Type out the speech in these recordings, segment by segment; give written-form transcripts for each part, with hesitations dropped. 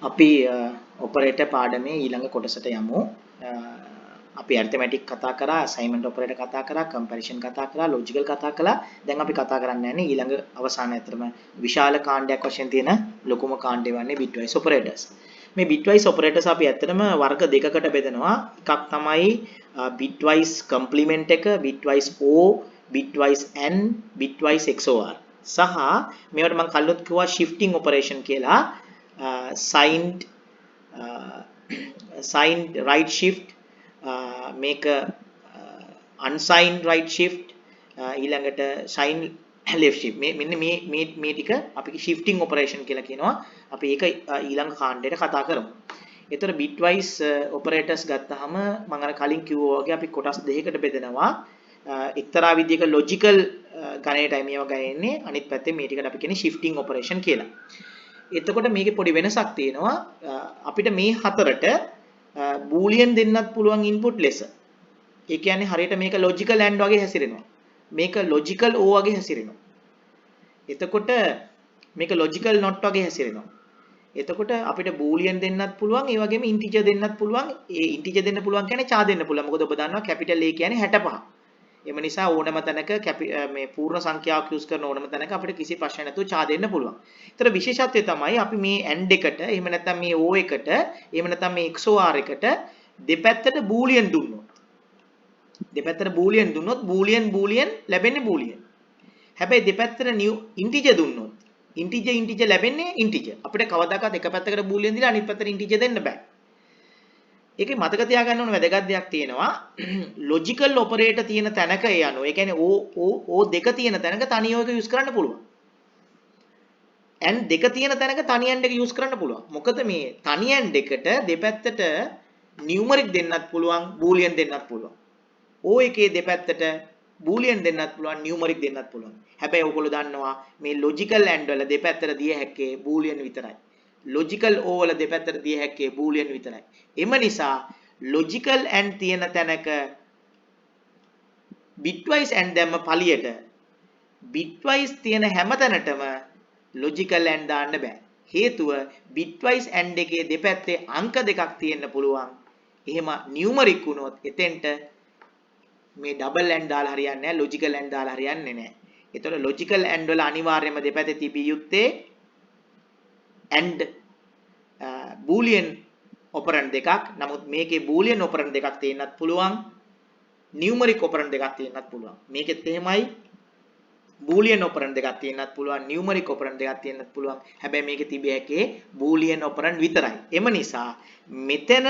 අපි ඔපරේටර් පාඩමේ ඊළඟ කොටසට යමු. අපි ඇරිතමැටික් කතා කරා, අසයින්මන්ට් ඔපරේටර් කතා කරා, කම්පැරිසන් කතා කරා, ලොජිකල් කතා කළා. දැන් අපි කතා කරන්න යන්නේ ඊළඟ අවසාන ඇතරම විශාල කාණ්ඩයක් වශයෙන් තියෙන ලොකුම කාණ්ඩය වන්නේ බිට්වයිස් ඔපරේටර්ස්. මේ බිට්වයිස් ඔපරේටර්ස් අපි ඇත්තටම වර්ග දෙකකට බෙදනවා. එකක් තමයි බිට්වයිස් කම්ප්ලිමන්ට් එක, බිට්වයිස් O, බිට්වයිස් N, බිට්වයිස් XOR. සහ මේවට මම කලින් කිව්වා shifting operation කියලා. signed right shift, make a unsigned right shift, ඊළඟට signed left shift. මෙන්න මේ ටික අපි shifting operation කියලා කියනවා. අපි ඒක ඊළඟ කාණ්ඩයට කතා කරමු. ඒතර bitwise operators ගත්තාම මම අර කලින් කිව්වා වගේ අපි කොටස් දෙකකට බෙදනවා. එක්තරා විදිහක logical ගණයටයි මේවා ගන්නේ. අනිත් පැත්තේ මේ ටිකට අපි කියන්නේ shifting operation කියලා. එතකොට මේකේ පොඩි වෙනසක් තියෙනවා. අපිට මේ හතරට බූලියන් දෙන්නත් පුළුවන් ඉන්පුට් ලෙස. ඒ කියන්නේ හරියට මේක ලොජිකල් AND වගේ හැසිරෙනවා. මේක ලොජිකල් O වගේ හැසිරෙනවා. එතකොට මේක ලොජිකල් NOT වගේ හැසිරෙනවා. එතකොට අපිට බූලියන් දෙන්නත් පුළුවන්, ඒ වගේම ඉන්ටිජර් දෙන්නත් පුළුවන්. ඒ ඉන්ටිජර් දෙන්න පුළුවන් කියන්නේ චා දෙන්න පුළුවන්. මොකද ඔබ දන්නවා කැපිටල් A කියන්නේ 65. එම නිසා ඕනම තැනක මේ පූර්ණ සංඛ්‍යාවක් යූස් කරන ඕනම තැනක අපිට කිසි ප්‍රශ්නයක් නැතුව චා දෙන්න පුළුවන්. ඒතර විශේෂත්වය තමයි අපි මේ AND එකට, එහෙම නැත්නම් මේ O එකට, එහෙම නැත්නම් මේ XOR එකට දෙපැත්තට බූලියන් දුන්නොත්. දෙපැත්තට බූලියන් දුන්නොත් බූලියන් ලැබෙන්නේ බූලියන්. හැබැයි දෙපැත්තට ඉන්ටිජර් දුන්නොත් ඉන්ටිජර් ලැබෙන්නේ ඉන්ටිජර්. අපිට කවදාකවත් එක පැත්තකට බූලියන් දීලා අනිත් පැත්තට ඉන්ටිජර් දෙන්න බෑ. ඒකේ මතක තියාගන්න ඕන වැදගත් දෙයක් තියෙනවා. ලොජිකල් ඔපරේටර් තියෙන තැනක ඒ අනුව. ඒ කියන්නේ O දෙක තියෙන තැනක තනි O එක යූස් කරන්න පුළුවන්. AND දෙක තියෙන තැනක තනි AND එක යූස් කරන්න පුළුවන්. මොකද මේ තනි AND එකට දෙපැත්තට නියුමරික් දෙන්නත් පුළුවන්, බූලියන් දෙන්නත් පුළුවන්. O එකේ දෙපැත්තට බූලියන් දෙන්නත් පුළුවන්, නියුමරික් දෙන්නත් පුළුවන්. හැබැයි ඔයගොල්ලෝ දන්නවා මේ ලොජිකල් AND වල දෙපැත්තට දිය හැක්කේ බූලියන් විතරයි. ලොජිකල් O වල දෙපැත්තට දිය හැක්කේ බූලියන් විතරයි. එම නිසා ලොජිකල් AND තියෙන තැනක බිට්වයිස් AND දැම්ම පළියට බිට්වයිස් තියෙන හැම තැනටම ලොජිකල් AND දාන්න බෑ. හේතුව බිට්වයිස් AND එකේ දෙපැත්තේ අංක දෙකක් තියෙන්න පුළුවන්. එහෙම නියුමරික් වුණොත් එතෙන්ට මේ ඩබල් AND දාලා හරියන්නේ නැහැ, ලොජිකල් AND දාලා හරියන්නේ නැහැ. ඒතකොට ලොජිකල් AND වල අනිවාර්යයෙන්ම දෙපැත්තේ තිබිය යුත්තේ AND බූලියන් ඔපරන්ඩ් දෙකක්. නමුත් මේකේ බූලියන් ඔපරන්ඩ් දෙකක් තියෙන්නත් පුළුවන්, නියුමරික් ඔපරන්ඩ් දෙකක් තියෙන්නත් පුළුවන්. මේකෙත් එහෙමයි බූලියන් ඔපරන්ඩ් දෙකක් තියෙන්නත් පුළුවන්, නියුමරික් ඔපරන්ඩ් දෙකක් තියෙන්නත් පුළුවන්. හැබැයි මේකේ තිබිය හැකේ බූලියන් ඔපරන්ඩ් විතරයි. එම නිසා මෙතන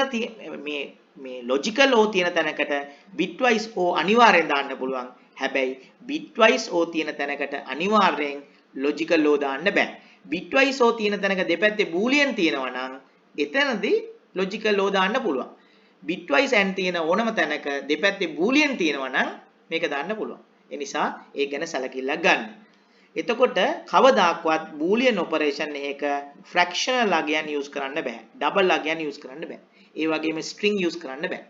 මේ ලොජිකල් O තියෙන තැනකට bitwise O අනිවාර්යෙන් දාන්න පුළුවන්. හැබැයි bitwise O තියෙන තැනකට අනිවාර්යෙන් ලොජිකල් O දාන්න බෑ. bitwise O තියෙන තැනක දෙපැත්තේ බූලියන් තියෙනවා නම් එතනදී ලොජිකල් O දාන්න පුළුවන්. bitwise AND තියෙන ඕනම තැනක දෙපැත්තේ බූලියන් තියෙනවා නම් මේක දාන්න පුළුවන්. ඒ නිසා ඒ ගැන සැලකිල්ලක් ගන්න. එතකොට කවදාක්වත් බූලියන් ඔපරේෂන් එකක ෆ්‍රැක්ෂනල් අගයන් යූස් කරන්න බෑ. ඩබල් අගයන් යූස් කරන්න බෑ. ඒ වගේම ස්ට්‍රින්ග් යූස් කරන්න බෑ.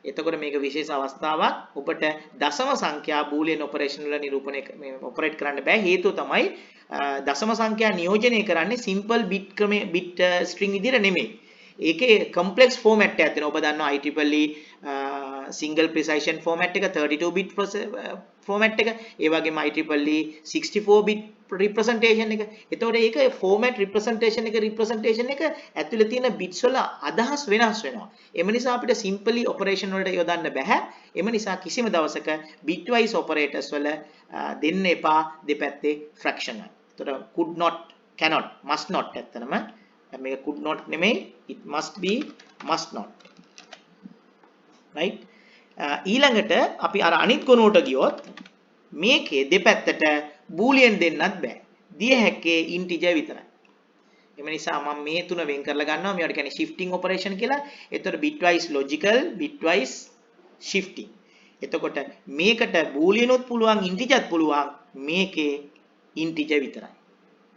එතකොට මේක විශේෂ අවස්ථාවක්. ඔබට දශම සංඛ්‍යා බූලියන් ඔපරේෂන් වල නිරූපණය ඔපරේට් කරන්න බෑ. හේතුව තමයි දශම සංඛ්‍යා නියෝජනය කරන්නේ සිම්පල් බිට් ස්ට්‍රින්ග් විදිහට නෙමෙයි. ඒකේ කම්ප්ලෙක්ස් ෆෝමැට් එකක් තියෙනවා. ඔබ දන්නවා IEEE single precision format එක 32 bit format එක. ඒ වගේම IEEE 64 bit representation එක. එතකොට ඒක format representation එක ඇතුලේ තියෙන bits වල අදහස් වෙනස් වෙනවා. එම නිසා අපිට simply operation වලට යොදන්න බෑ. එම නිසා කිසිම දවසක bitwise operators වල දෙන්න එපා දෙපැත්තේ fractional. එතකොට could not, cannot, must not ඇත්තනම මේක could not නෙමෙයි, it must be, must not. right? ඊළඟට අපි අර අනිත් ගුණුවට ගියොත් මේකේ දෙපැත්තට බූලියන් දෙන්නත් බෑ. දිය හැක්කේ ඉන්ටිජර් විතරයි. එම නිසා මම මේ තුන වෙන් කරලා ගන්නවා. මේවට කියන්නේ shifting operation කියලා. එතකොට bitwise logical, bitwise shifting. එතකොට මේකට බූලියනුත් පුළුවන්, ඉන්ටිජර්ත් පුළුවන්. මේකේ ඉන්ටිජර් විතරයි.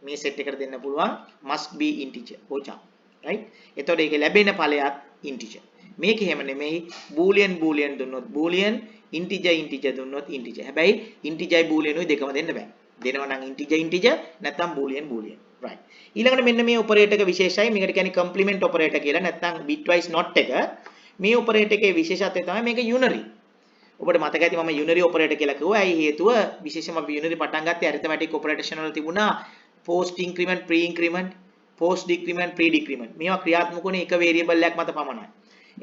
මේ සෙට් එකට දෙන්න පුළුවන් must be integer ඕචා. right? එතකොට ඒකේ ලැබෙන ඵලයක් ඉන්ටිජර්. මේක එහෙම නෙමෙයි බූලියන් දුන්නොත් බූලියන්, ඉන්ටිජර් දුන්නොත් ඉන්ටිජර්. හැබැයි ඉන්ටිජර්යි බූලියනුයි දෙකම දෙන්න බෑ. දෙනවා නම් ඉන්ටිජර් නැත්නම් බූලියන් right. ඊළඟට මෙන්න මේ ඔපරේටර් එක විශේෂයි. මේකට කියන්නේ කම්ප්ලිමන්ට් ඔපරේටර් කියලා නැත්නම් bitwise not එක. මේ ඔපරේටර් එකේ විශේෂත්වය තමයි මේක යුනරි. ඔබට මතක ඇති මම යුනරි ඔපරේටර් කියලා කිව්වා. ඇයි හේතුව විශේෂයෙන්ම අපි යුනරි පටන් ගත්තේ ඇරිතමැටික් ඔපරේටර්ෂන් වල තිබුණා post increment pre increment post decrement pre decrement. මේවා ක්‍රියාත්මක වුණේ එක වේරියබල් එකක් මත පමණයි.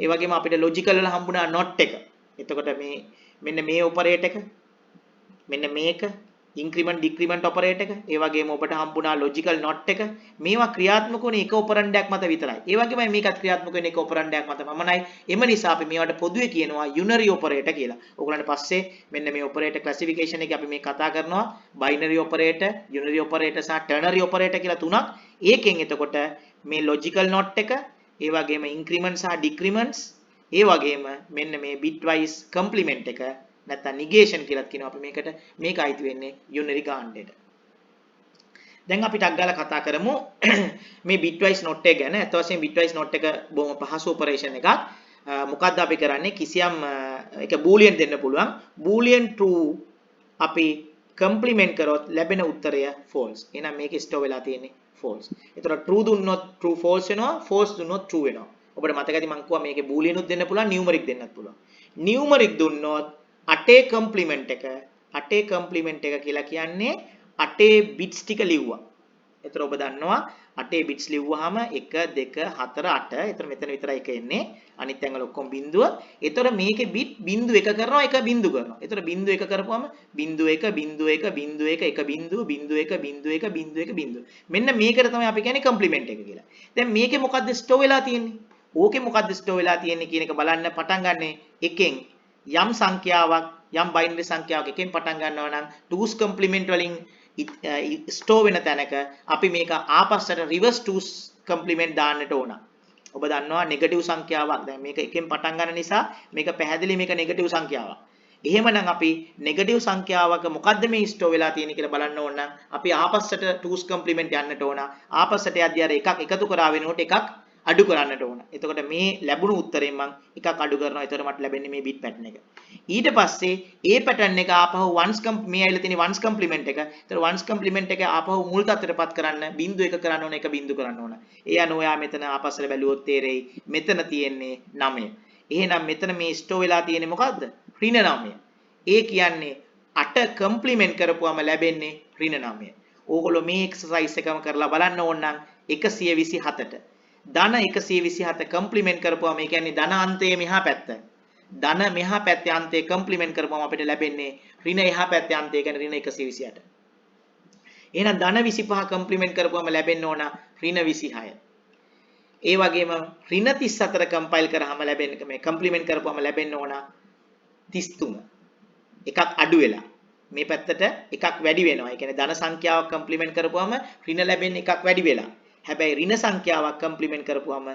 ඒ වගේම අපිට ලොජිකල් වල හම්බුණා not එක. එතකොට මේ මෙන්න මේ ඔපරේටර් එක මෙන්න මේක increment decrement operator එක ඒ වගේම ඔබට හම්බුණා logical not එක මේවා ක්‍රියාත්මක වුණේ එක ඔපරන්ඩයක් මත විතරයි. ඒ වගේමයි මේකත් ක්‍රියාත්මක වෙන්නේ එක ඔපරන්ඩයක් මත පමණයි. එම නිසා අපි මේවට පොදුවේ කියනවා unary operator කියලා. ඕගොල්ලන්ට පස්සේ මෙන්න මේ operator classification එකේ අපි මේ කතා කරනවා binary operator, unary operator සහ ternary operator කියලා තුනක්. ඒකෙන් එතකොට මේ logical not එක ඒ වගේම increment සහ decrements ඒ වගේම මෙන්න මේ bitwise complement එක නැත්නම් negation කියලාත් කියනවා අපි මේකට මේක අයිති වෙන්නේ unary කාණ්ඩයට. දැන් අපි ටක් ගාලා කතා කරමු මේ bitwise not එක ගැන. අත වශයෙන් bitwise not එක බොහොම පහසු ඔපරේෂන් එකක්. මොකද්ද අපි කරන්නේ කිසියම් එක boolean දෙන්න පුළුවන්. boolean true අපි complement කරොත් ලැබෙන උත්තරය false. එහෙනම් මේක ස්ටෝර් වෙලා තියෙන්නේ false. ඒතර true දුන්නොත් true false වෙනවා, false දුන්නොත් true වෙනවා. ඔබට මතක ඇති මම කිව්වා මේකේ boolean උත් දෙන්න පුළුවන්, numeric දෙන්නත් පුළුවන්. numeric දුන්නොත් 8 කම්ප්ලිමන්ට් එක කියලා කියන්නේ 8 බිට්ස් ටික ලිව්වා. ඒතර ඔබ දන්නවා 8 බිට්ස් ලිව්වහම 1 2 4 8. ඒතර මෙතන විතරයි එක එන්නේ. අනිත් තැන් වල ඔක්කොම බිඳුව. ඒතර මේකේ බිට් බිඳු 1 කරනවා 1 බිඳු කරනවා. ඒතර බිඳු 1 කරපුවම බිඳු 1 බිඳු 1 බිඳු 1 1 බිඳුව බිඳු 1 බිඳු 1 බිඳු 1 බිඳුව. මෙන්න මේකට තමයි අපි කියන්නේ කම්ප්ලිමන්ට් එක කියලා. දැන් මේකේ මොකද්ද ස්ටෝර් වෙලා තියෙන්නේ? ඕකේ මොකද්ද ස්ටෝර් වෙලා තියෙන්නේ කියන එක බලන්න පටන් ගන්න එකෙන් යම් සංඛ්‍යාවක් යම් බයිනරි සංඛ්‍යාවක් එකෙන් පටන් ගන්නවා නම් 2's complement වලින් ස්ටෝර් වෙන තැනක අපි මේක ආපස්සට රිවර්ස් 2's complement දාන්නට ඕන. ඔබ දන්නවා නෙගටිව් සංඛ්‍යාවක්. දැන් මේක එකෙන් පටන් ගන්න නිසා මේක පැහැදිලි මේක නෙගටිව් සංඛ්‍යාවක්. එහෙමනම් අපි නෙගටිව් සංඛ්‍යාවක මොකද්ද මේ ස්ටෝර් වෙලා තියෙන්නේ කියලා බලන්න ඕන නම් අපි ආපස්සට 2's complement යන්නට ඕන. ආපස්සට යද්දී අර එකක් එකතු කරා වෙනකොට එකක් අඩු කරන්නට ඕන. එතකොට මේ ලැබුණු උත්තරයෙන් මම එකක් අඩු කරනවා. එතකොට මට ලැබෙන්නේ මේ බිට් පැටර්න් එක. ඊට පස්සේ ඒ පැටර්න් එක ආපහු මේ ඇවිල්ලා තියෙන ones complement එක. එතකොට ones complement එක ආපහු මුල් තත්ත්වයටපත් කරන්න බිංදු 1 කරන්න ඕන 1 බිංදු කරන්න ඕන. ඒ අනුව ඔයා මෙතන ආපස්සට බැලුවොත් තේරෙයි මෙතන තියෙන්නේ 9. එහෙනම් මෙතන මේ ස්ටෝර් වෙලා තියෙන්නේ මොකද්ද? ඍණ 9. ඒ කියන්නේ 8 complement කරපුවම ලැබෙන්නේ ඍණ 9. ඕගොල්ලෝ මේ එක්සර්සයිස් එකම කරලා බලන්න ඕන නම් 127ට ධන 127 කම්ප්ලිමන්ට් කරපුවාම ඒ කියන්නේ ධන අන්තයේ මෙහා පැත්ත. ධන මෙහා පැත්තේ අන්තයේ කම්ප්ලිමන්ට් කරපුවාම අපිට ලැබෙන්නේ ඍණ එහා පැත්තේ අන්තය කියන්නේ ඍණ 128. එහෙනම් ධන 25 කම්ප්ලිමන්ට් කරපුවාම ලැබෙන්න ඕන ඍණ 26. ඒ වගේම ඍණ 34 කම්පයිල් කරාම ලැබෙන්නේ මේ කම්ප්ලිමන්ට් කරපුවාම ලැබෙන්න ඕන 33. එකක් අඩු වෙලා. මේ පැත්තට එකක් වැඩි වෙනවා. ඒ කියන්නේ ධන සංඛ්‍යාවක් කම්ප්ලිමන්ට් කරපුවාම ඍණ ලැබෙන්නේ එකක් වැඩි වෙලා. හැබැයි ඍණ සංඛ්‍යාවක් කම්ප්ලිමන්ට් කරපුවාම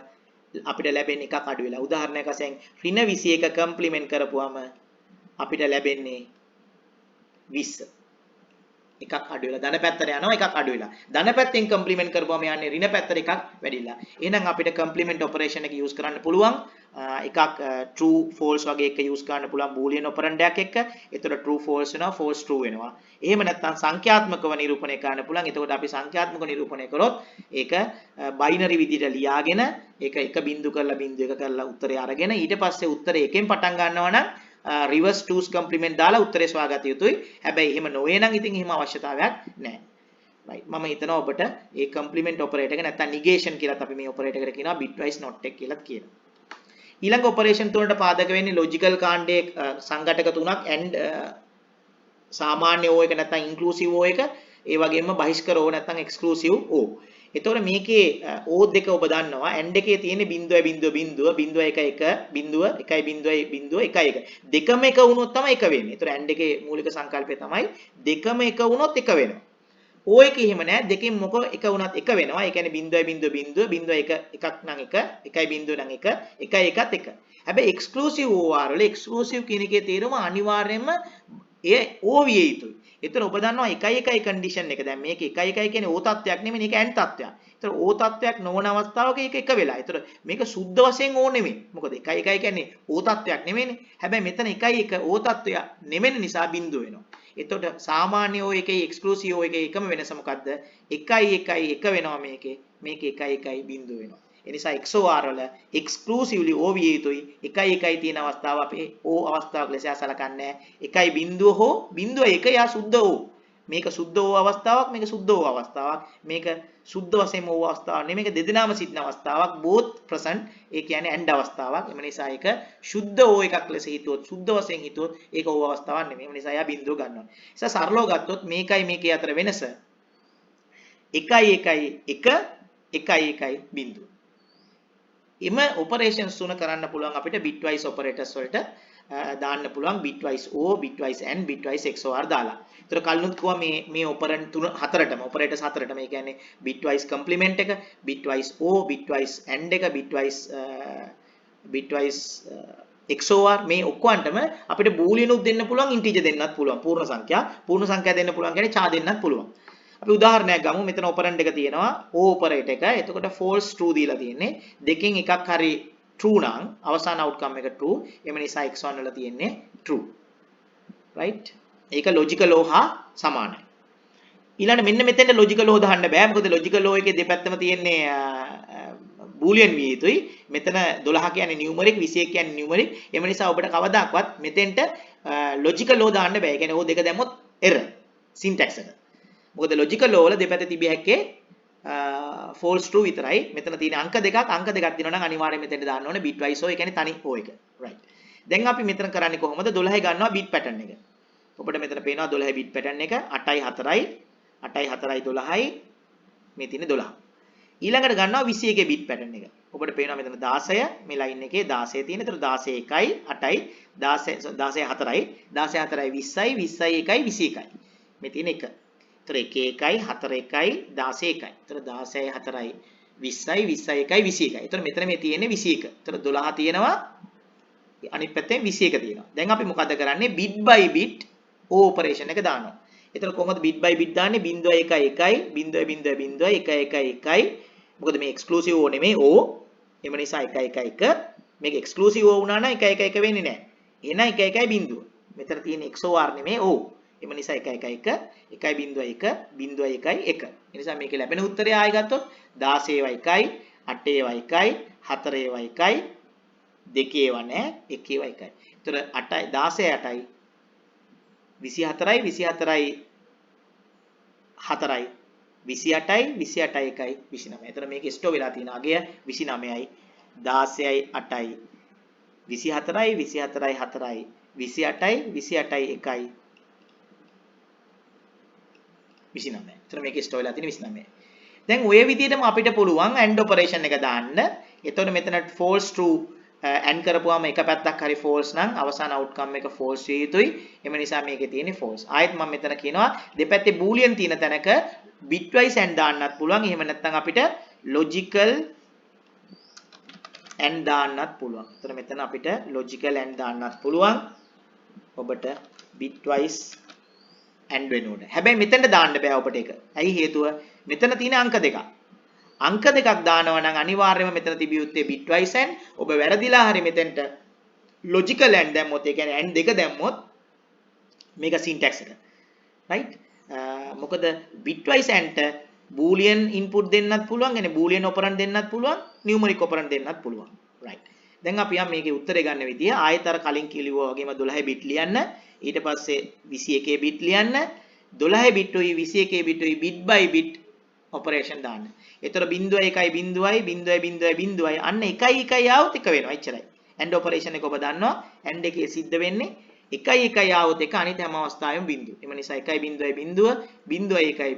අපිට ලැබෙන්නේ එකක් අඩු වෙලා. උදාහරණයක් වශයෙන් ඍණ 21 කම්ප්ලිමන්ට් කරපුවාම අපිට ලැබෙන්නේ 20. එකක් අඩු වෙලා ධන පැත්තට යනවා එකක් අඩු වෙලා. ධන පැත්තෙන් කම්ප්ලිමන්ට් කරපුවාම යන්නේ ඍණ පැත්තට එකක් වැඩිලා. එහෙනම් අපිට කම්ප්ලිමන්ට් ඔපරේෂන් එක යූස් කරන්න පුළුවන්. එකක් true false වගේ එක යූස් කරන්න පුළුවන් boolean operand එකක් එක්ක. එතකොට true false වෙනවා false true වෙනවා. එහෙම නැත්නම් සංඛ්‍යාත්මකව නිරූපණය කරන්න පුළුවන්. එතකොට අපි සංඛ්‍යාත්මකව නිරූපණය කරොත් ඒක binary විදිහට ලියාගෙන ඒක එක බිංදු කරලා බිංදු එක කරලා උත්තරය අරගෙන ඊට පස්සේ උත්තරය එකෙන් පටන් ගන්නවා නම් reverse 2's complement දාලා උත්තරේ සොයාගත යුතුයි. හැබැයි එහෙම නොවේ නම් ඉතින් එහෙම අවශ්‍යතාවයක් නැහැ. right මම හිතනවා ඔබට මේ complement operator එක නැත්නම් negation කියලාත් අපි මේ operator එකට කියනවා bitwise not එක කියලාත් කියනවා. ඊළඟ ඔපරේෂන් තුනට පාදක වෙන්නේ ලොජිකල් කාණ්ඩයේ සංඝටක තුනක් and සාමාන්‍ය O එක නැත්නම් ඉන්ක්ලූසිව් O එක ඒ වගේම බහිෂ්කර O නැත්නම් එක්ස්ක්ලූසිව් O. එතකොට මේකේ O දෙක ඔබ දන්නවා and එකේ තියෙන 0.0.0.1 දෙකම එක වුණොත් තමයි එක වෙන්නේ. එතකොට and එකේ මූලික සංකල්පය තමයි දෙකම එක වුණොත් එක වෙනවා. O එක එහෙම නෑ දෙකෙන් මොක එක වුණත් එක වෙනවා. ඒ කියන්නේ 0.0.0 එකක් නම් එක 1.0 නම් එක 1 එකත් එක. හැබැයි එක්ස්ක්ලූසිව් OR වල එක්ස්ක්ලූසිව් කියන එකේ තේරුම අනිවාර්යයෙන්ම ඒ O විය යුතුයි. ඒතර ඔබ දන්නවා 1 කන්ඩිෂන් එක. දැන් මේක 1 කියන්නේ O තත්වයක් නෙමෙයි මේක AND තත්වයක්. ඒතර O තත්වයක් නොවන අවස්ථාවක ඒක එක වෙලා. ඒතර මේක සුද්ධ වශයෙන් O නෙමෙයි. මොකද 1 කියන්නේ O තත්වයක් නෙමෙයිනේ. හැබැයි මෙතන 1 O තත්වයක් නෙමෙයි නිසා බිඳුව වෙනවා. එතකොට සාමාන්‍ය O එකේ එක්ස්ක්ලූසිව් O එකේ එකම වෙනස මොකද්ද? 1 වෙනවා මේකේ. මේකේ 1 බිංදුව වෙනවා. ඒ නිසා XOR වල එක්ස්ක්ලූසිව්ලි O විය යුතුයි. 1 තියෙන අවස්ථාව අපි O අවස්ථාවක් ලෙස සලකන්නේ නැහැ. 1 බිංදුව හෝ බිංදුව 1 යා සුද්ධ O. මේක සුද්ධ O අවස්ථාවක්, මේක සුද්ධ O අවස්ථාවක්. මේක සුද්ධ වශයෙන්ම O අවස්ථාවක් නෙමෙයි. මේක දෙදෙනාම සිටින අවස්ථාවක්. both present. ඒ කියන්නේ AND අවස්ථාවක්. එම නිසා ඒක සුද්ධ O එකක් ලෙස හිතුවොත්, සුද්ධ වශයෙන් හිතුවොත් ඒක O අවස්ථාවක් නෙමෙයි. එම නිසා එයා බිංදුව ගන්නවා. ඒ නිසා සරලව ගත්තොත් මේකයි මේකේ අතර වෙනස 1 බිංදුව. එම ඔපරේෂන්ස් තුන කරන්න පුළුවන් අපිට bitwise operators වලට දාන්න පුළුවන් bitwise O, bitwise AND, bitwise XOR දාලා. ඒතර කලිනුත් කිව්වා මේ ඔපරන්ට් තුන හතරටම ඔපරේටර්ස් හතරටම ඒ කියන්නේ bitwise complement එක, bitwise O, bitwise AND එක, bitwise XOR මේ ඔක්කොන්ටම අපිට බූලියන් උත් දෙන්න පුළුවන්, ඉන්ටිජර් දෙන්නත් පුළුවන්. පූර්ණ සංඛ්‍යා දෙන්න පුළුවන් කියන්නේ ඡා දෙන්නත් පුළුවන්. අපි උදාහරණයක් ගමු. මෙතන ඔපරන්ට් එක තියෙනවා O ඔපරේටර් එක. එතකොට false true දීලා තියෙන්නේ. දෙකෙන් එකක් හරි true නම් අවසාන outcome එක true. එම නිසා x1 වල තියෙන්නේ true. right? ඒක logical law හා සමානයි. ඊළඟට මෙන්න මෙතෙන්ට logical law දාන්න බෑ. මොකද logical law එකේ දෙපැත්තම තියෙන්නේ boolean විය යුතුයි. මෙතන 12 කියන්නේ numeric, 21 කියන්නේ numeric. එම නිසා ඔබට කවදාකවත් මෙතෙන්ට logical law දාන්න බෑ. ඒ කියන්නේ O දෙක දැම්මොත් error syntax එක. මොකද logical law වල දෙපැත්ත තිබිය හැක්කේ false true විතරයි. මෙතන තියෙන අංක දෙකක් තියෙනවා නම් අනිවාර්යයෙන් මෙතෙන්ට දාන්න ඕනේ bitwise O. ඒ කියන්නේ තනි O එක. right. දැන් අපි මෙතන කරන්නේ කොහොමද? 12 ගන්නවා bit pattern එක. ඔබට මෙතන පේනවා 12 bit pattern එක 8යි 4යි 12යි මේ තියෙන්නේ 12. ඊළඟට ගන්නවා 21 bit pattern එක. ඔබට පේනවා මෙතන 16 මේ line එකේ 16 තියෙන. ඒතර 16 1යි 8යි 16 4යි 16 4යි 20යි 20යි 1යි 21යි. මේ තියෙන එක. ඒතර 1 1යි 4 1යි 16 1යි. ඒතර 16 4යි 20යි 20යි 1යි 21යි. ඒතර මෙතන මේ තියෙන්නේ 21. ඒතර 12 තියෙනවා අනිත් පැත්තෙන් 21 තියෙනවා. දැන් අපි මොකද කරන්නේ? bit by bit O operation එක දානවා. ඒතර කොහොමද bit by bit දාන්නේ? 0.1 1යි 0.0.0 1 1 1යි. මොකද මේ exclusive O නෙමෙයි O. එම නිසා 1 1 1. මේක exclusive O වුණා නම් 1 1 1 වෙන්නේ නැහැ. එහෙනම් 1 1යි බිංදුව. මෙතන තියෙන XOR නෙමෙයි O. එම නිසා 1 1 1 1.1 0.1යි 1. ඒ නිසා මේකේ ලැබෙන උත්තරය ආයෙ ගත්තොත් 16 1යි 8 1යි 4 1යි 2 නැහැ 1 1යි. ඒතර 8යි 16 8යි 24යි 24යි 4යි 28යි 28යි 1යි 29. ඒතර මේක ස්ටෝ වෙලා තියෙන අගය 29යි 16යි 8යි 24යි 24යි 4යි 28යි 28යි 1යි 29. ඒතර මේක ස්ටෝ වෙලා තියෙන 29. දැන් ඔය විදිහටම අපිට පුළුවන් AND operation එක දාන්න. එතකොට මෙතන false true AND කරපුවාම එක පැත්තක් හරි false නම් අවසාන outcome එක false විය යුතුයි. එම නිසා මේකේ තියෙන්නේ false. ආයෙත් මම මෙතන කියනවා දෙපැත්තේ boolean තියෙන තැනක bitwise AND දාන්නත් පුළුවන්. එහෙම නැත්නම් අපිට logical AND දාන්නත් පුළුවන්. එතන මෙතන අපිට logical AND දාන්නත් පුළුවන්. ඔබට bitwise AND වෙනකොට. හැබැයි මෙතෙන්ට දාන්න බෑ ඔබට ඒක. ඇයි හේතුව? මෙතන තියෙන අංක දෙකක්. අංක දෙකක් දානවා නම් අනිවාර්යයෙන්ම මෙතන තිබිය යුත්තේ bitwise AND. ඔබ වැරදිලා හරි මෙතෙන්ට logical AND දැම්මොත්, ඒ කියන්නේ AND දෙක දැම්මොත් මේක syntax එක. right? මොකද bitwise AND boolean input දෙන්නත් පුළුවන්, يعني boolean operand දෙන්නත් පුළුවන්, numeric operand දෙන්නත් පුළුවන්. right. දැන් අපි යම් මේකේ උත්තරේ ගන්න විදිය ආයතර කලින් කිව්වා වගේම 12 bit ලියන්න, ඊට පස්සේ 21 bit ලියන්න, 12 bit උයි 21 bit උයි bit by bit operation දාන්න. ඒතර 0.1යි 0.0යි 0.0යි අන්න 1යි 1යි ආවොත් එක වෙනවා. එච්චරයි. AND operation එක ඔබ දන්නවා. AND එකේ සිද්ධ වෙන්නේ 1යි 1යි ආවොත් එක, අනිත් හැම අවස්ථාවෙම බිංදුව. එම නිසා 1යි 0යි 0, 0යි 1යි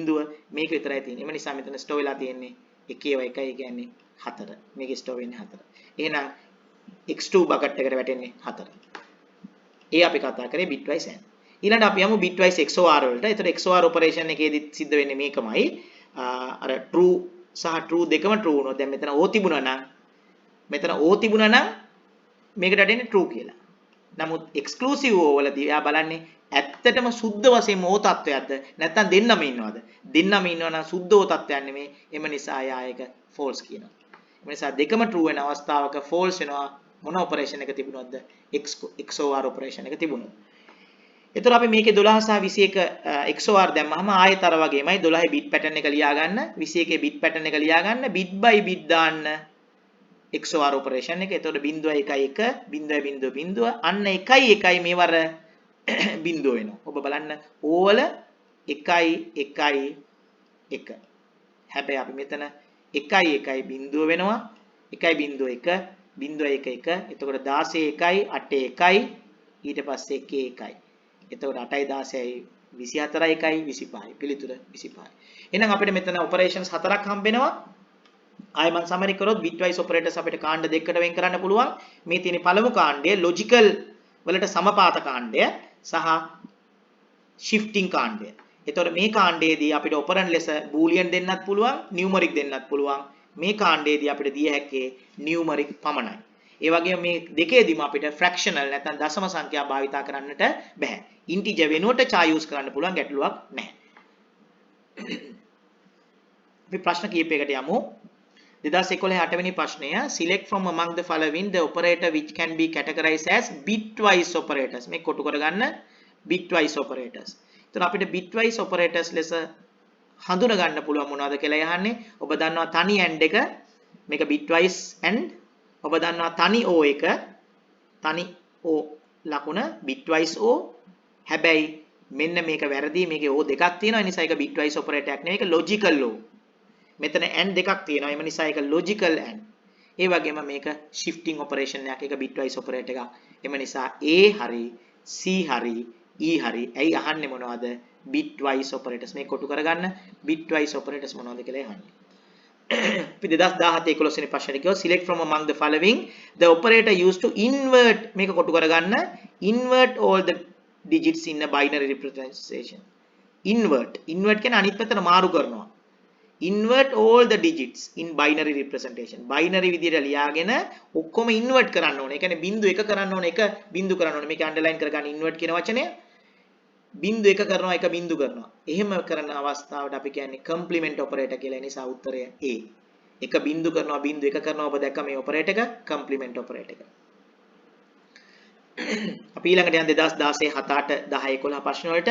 0 මේක විතරයි තියෙන්නේ. එම නිසා මෙතන ස්ටෝ වෙලා තියෙන්නේ 1යි 1යි කියන්නේ 4. මේක ස්ටෝ වෙන්නේ 4. එහෙනම් x2 බකට් එකට වැටෙන්නේ 4. ඒ අපි කතා කරේ bitwise AND. ඊළඟට අපි යමු bitwise XOR වලට. ඒතර XOR operation එකේදී සිද්ධ වෙන්නේ මේකමයි. අර true සහ true දෙකම true වුණොත්, දැන් මෙතන O තිබුණා නම් මේකට වැටෙන්නේ true කියලා. නමුත් exclusive O වලදී එයා බලන්නේ ඇත්තටම සුද්ධ වශයෙන්ම O තත්වයක්ද නැත්නම් දෙන්නම ඉන්නවද? දෙන්නම ඉන්නවා නම් සුද්ධ O තත්වයක් නෙමෙයි. එම නිසා එයා ඒක false කියනවා. එම නිසා දෙකම true වෙන අවස්ථාවක false වෙනවා. මොන operation එක තිබුණොත්ද? XOR operation එක තිබුණොත්. එතකොට අපි මේකේ 12 සහ 21 XOR දැම්මහම ආයෙත් අර වගේමයි 12 බිට් පැටර්න් එක ලියා ගන්න 21 බිට් පැටර්න් එක ලියා ගන්න බිට් බයි බිට් දාන්න XOR ඔපරේෂන් එක. එතකොට 0.11 0.00 අන්න 1.1 මේවර බිඳුව වෙනවා. ඔබ බලන්න ඕවල 1.1 හැබැයි අපි මෙතන 1.1 බිඳුව වෙනවා 1.01 0.11 එතකොට 16 1යි 8 1යි ඊට පස්සේ 1 1යි එතකොට 8යි 16යි 24යි 1යි 25යි පිළිතුර 25යි. එහෙනම් අපිට මෙතන ඔපරේෂන්ස් හතරක් හම්බෙනවා. ආයෙ මම සමරි කරොත් bitwise operators අපිට කාණ්ඩ දෙකකට වෙන් කරන්න පුළුවන්. මේ තියෙන පළමු කාණ්ඩය logical වලට සමපාත කාණ්ඩය සහ shifting කාණ්ඩය. එතකොට මේ කාණ්ඩයේදී අපිට operand ලෙස boolean දෙන්නත් පුළුවන්, numeric දෙන්නත් පුළුවන්. මේ කාණ්ඩයේදී අපිට දිය හැක්කේ numeric පමණයි. ඒ වගේම මේ දෙකේදීම අපිට fractional නැත්නම් දශම සංඛ්‍යා භාවිතා කරන්නට බෑ. integer වෙනුවට char use කරන්න පුළුවන් ගැටලුවක් නැහැ. අපි ප්‍රශ්න කීපයකට යමු. 2011 8 වෙනි ප්‍රශ්නය select from among the following the operator which can be categorized as bitwise operators. මේ කොටු කරගන්න bitwise operators. එතන අපිට bitwise operators ලෙස හඳුනා ගන්න පුළුවන් මොනවද කියලා යහන්නේ. ඔබ දන්නවා තනි and එක මේක bitwise and ඔබ දන්නවා තනි o එක තනි o ලකුණ bitwise o හැබැයි මෙන්න මේක වැරදි මේකේ o දෙකක් තියෙනවා ඒ නිසා ඒක bitwise operator එකක් නෙවෙයි ඒක logical o. මෙතන and දෙකක් තියෙනවා. ඒ නිසා ඒක logical and. ඒ වගේම මේක shifting operation එකක්. ඒක bitwise operator එකක්. එම නිසා A හරි C හරි E හරි. ඇයි අහන්නේ මොනවද? bitwise operators. මේ කොටු කරගන්න bitwise operators මොනවද කියලා අහන්නේ. අපි 2017 11 වෙනි ප්‍රශ්නෙට ගියොත් select from among the following the operator used to invert මේක කොටු කරගන්න invert all the digits in a binary representation. invert කියන්නේ අනිත් පැත්තට මාරු කරනවා. invert all the digits in binary representation. binary විදියට ලියාගෙන ඔක්කොම invert කරන්න ඕනේ. ඒ කියන්නේ බිංදු 1 කරන්න ඕනේ. එක බිංදු කරන්න ඕනේ. මේක අන්ඩර්ලයින් කරගන්න invert කියන වචනය. බිංදු 1 කරනවා එක බිංදු කරනවා. එහෙම කරන අවස්ථාවට අපි කියන්නේ complement operator කියලා. ඒ නිසා උත්තරය A. එක බිංදු කරනවා බිංදු 1 කරනවා ඔබ දැක්ක මේ operator එක complement operator එක. අපි ඊළඟට යන 2016 7 8 10 11 ප්‍රශ්න වලට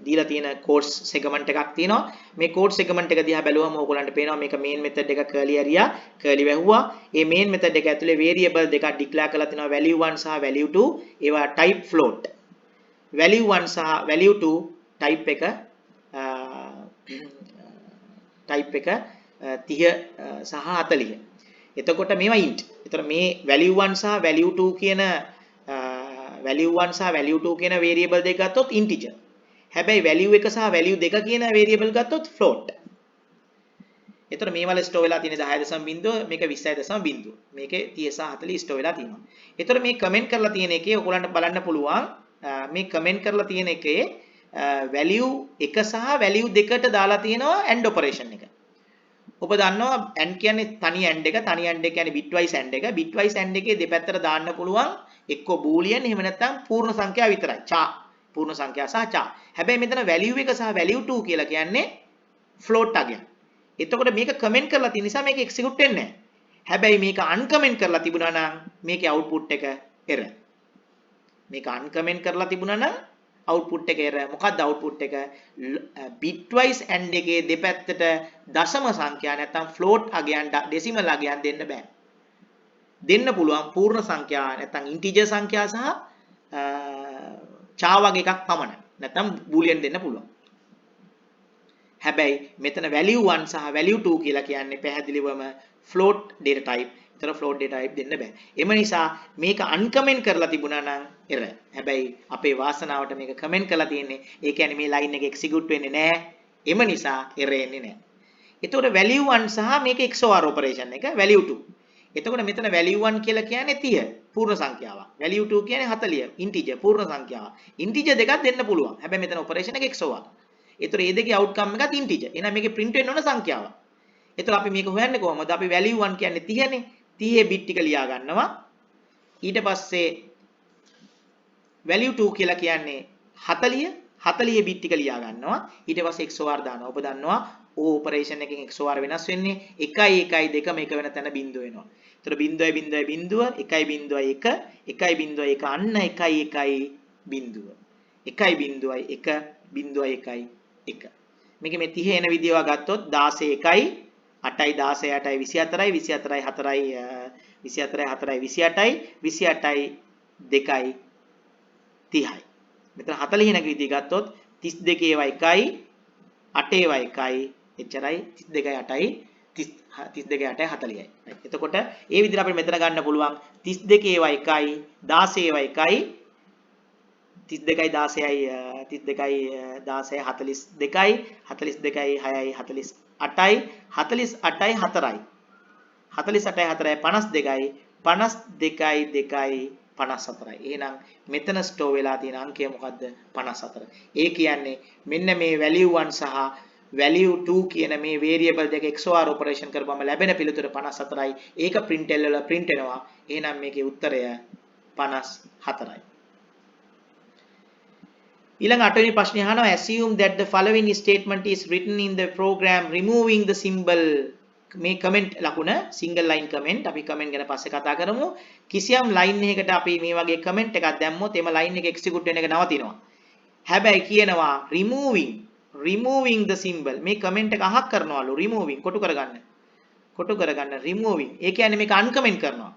දීලා තියෙන course segment එකක් තියෙනවා. මේ course segment එක දිහා බැලුවම ඕගොල්ලන්ට පේනවා මේක main method එක curly area curly වැහුවා. මේ main method එක ඇතුලේ variable දෙකක් declare කරලා තිනවා value 1 සහ value 2. ඒවා type float. value 1 සහ value 2 type එක 30 සහ 40. එතකොට මේවා int. එතකොට මේ value 1 සහ value 2 කියන variable දෙක ගත්තොත් integer. හැබැයි value 1 සහ value 2 කියන variable ගත්තොත් float. එතකොට මේ වල store වෙලා තියෙන 10.0 මේක 20.0 මේකේ 30 සහ 40 store වෙලා තියෙනවා. එතකොට මේ comment කරලා තියෙන එකේ ඔයගොල්ලන්ට බලන්න පුළුවන් මේ comment කරලා තියෙන එකේ value 1 සහ value 2ට දාලා තියෙනවා and operation එක. ඔබ දන්නවා and කියන්නේ තනි and එක කියන්නේ bitwise and එක. bitwise and එකේ දෙපැත්තට දාන්න පුළුවන් එක්ක boolean එහෙම නැත්නම් පූර්ණ සංඛ්‍යා විතරයි. char පූර්ණ සංඛ්‍යා සහ char. හැබැයි මෙතන value 1 සහ value 2 කියලා කියන්නේ float අගයක්. එතකොට මේක comment කරලා තියෙන නිසා මේක execute වෙන්නේ නැහැ. හැබැයි මේක uncomment කරලා තිබුණා නම් මේකේ output එක error. මේක uncomment කරලා තිබුණා නම් output එක error. මොකක්ද output එක? bitwise and එකේ දෙපැත්තට දශම සංඛ්‍යා නැත්නම් float අගයන් decimal අගයන් දෙන්න බෑ. දෙන්න පුළුවන් පූර්ණ සංඛ්‍යා නැත්නම් integer සංඛ්‍යා සහ char වගේ එකක් පමණයි. නැත්නම් boolean දෙන්න පුළුවන්. හැබැයි මෙතන value 1 සහ value 2 කියලා කියන්නේ පැහැදිලිවම float data type. ඒතර float data type දෙන්න බෑ. එම නිසා මේක uncomment කරලා තිබුණා නම් error. හැබැයි අපේ වාසනාවට මේක comment කරලා තියෙන්නේ. ඒ කියන්නේ මේ line එක execute වෙන්නේ නැහැ. එම නිසා error එන්නේ නැහැ. එතකොට value 1 සහ මේක XOR operation එක value 2. එතකොට මෙතන value 1 කියලා කියන්නේ 30 පූර්ණ සංඛ්‍යාවක්. value 2 කියන්නේ 40 integer පූර්ණ සංඛ්‍යාවක්. integer දෙකක් දෙන්න පුළුවන්. හැබැයි මෙතන operation එක XOR. එතකොට මේ දෙකේ outcome එකත් integer. එහෙනම් මේකේ print වෙන්න ඕන සංඛ්‍යාවක්. එතකොට අපි මේක හොයන්නේ කොහොමද? අපි value 1 කියන්නේ 30 නේ. 30 bit ටික ලියා ගන්නවා. ඊට පස්සේ value 2 කියලා කියන්නේ 40 bit ටික ලියා ගන්නවා. ඊට පස්සේ XOR දානවා. ඔබ දන්නවා O operation එකෙන් XOR වෙනස් වෙන්නේ 1 1 2 එක වෙන තැන බිංදුව වෙනවා. එතකොට 0.0.0 1.1 1.1 අන්න 1.1 බිඳුව 1.1 මේක මේ 30 එන විදියව ගත්තොත් 16 1යි 8යි 16 8යි 24යි 24යි 4යි 24යි 4යි 28යි 28යි 2යි 30යි. මෙතන 40 නැග විදිය ගත්තොත් 32 ඒවා 1යි 8 ඒවා 1යි එච්චරයි 32යි 8යි 32යි 8යි 40යි. එතකොට ඒ විදිහට අපිට මෙතන ගන්න පුළුවන් 32 ඒවා 1යි 16 ඒවා 1යි 32යි 16යි 32යි 16යි 42යි 42යි 6යි 48යි 48යි 4යි 48යි 4යි 52යි 52යි 2යි 54යි. එහෙනම් මෙතන ස්ටෝර් වෙලා තියෙන අංකය මොකද්ද? 54. ඒ කියන්නේ මෙන්න මේ value 1 සහ value 2 කියන මේ variable දෙක XOR operation කරපුවම ලැබෙන පිළිතුර 54යි. ඒක println වල print වෙනවා. එහෙනම් මේකේ උත්තරය 54යි. ඊළඟ 8 වෙනි ප්‍රශ්නේ අහනවා assume that the following statement is written in the program removing the symbol මේ කමෙන්ට් ලකුණ single line comment අපි කමෙන්ට් ගැන පස්සේ කතා කරමු කිසියම් line එකකට අපි මේ වගේ කමෙන්ට් එකක් දැම්මොත් එම line එක execute වෙන එක නවතිනවා හැබැයි කියනවා removing the symbol මේ කමෙන්ට් එක අහක් කරනවලු removing කොටු කරගන්න removing ඒ කියන්නේ මේක uncomment කරනවා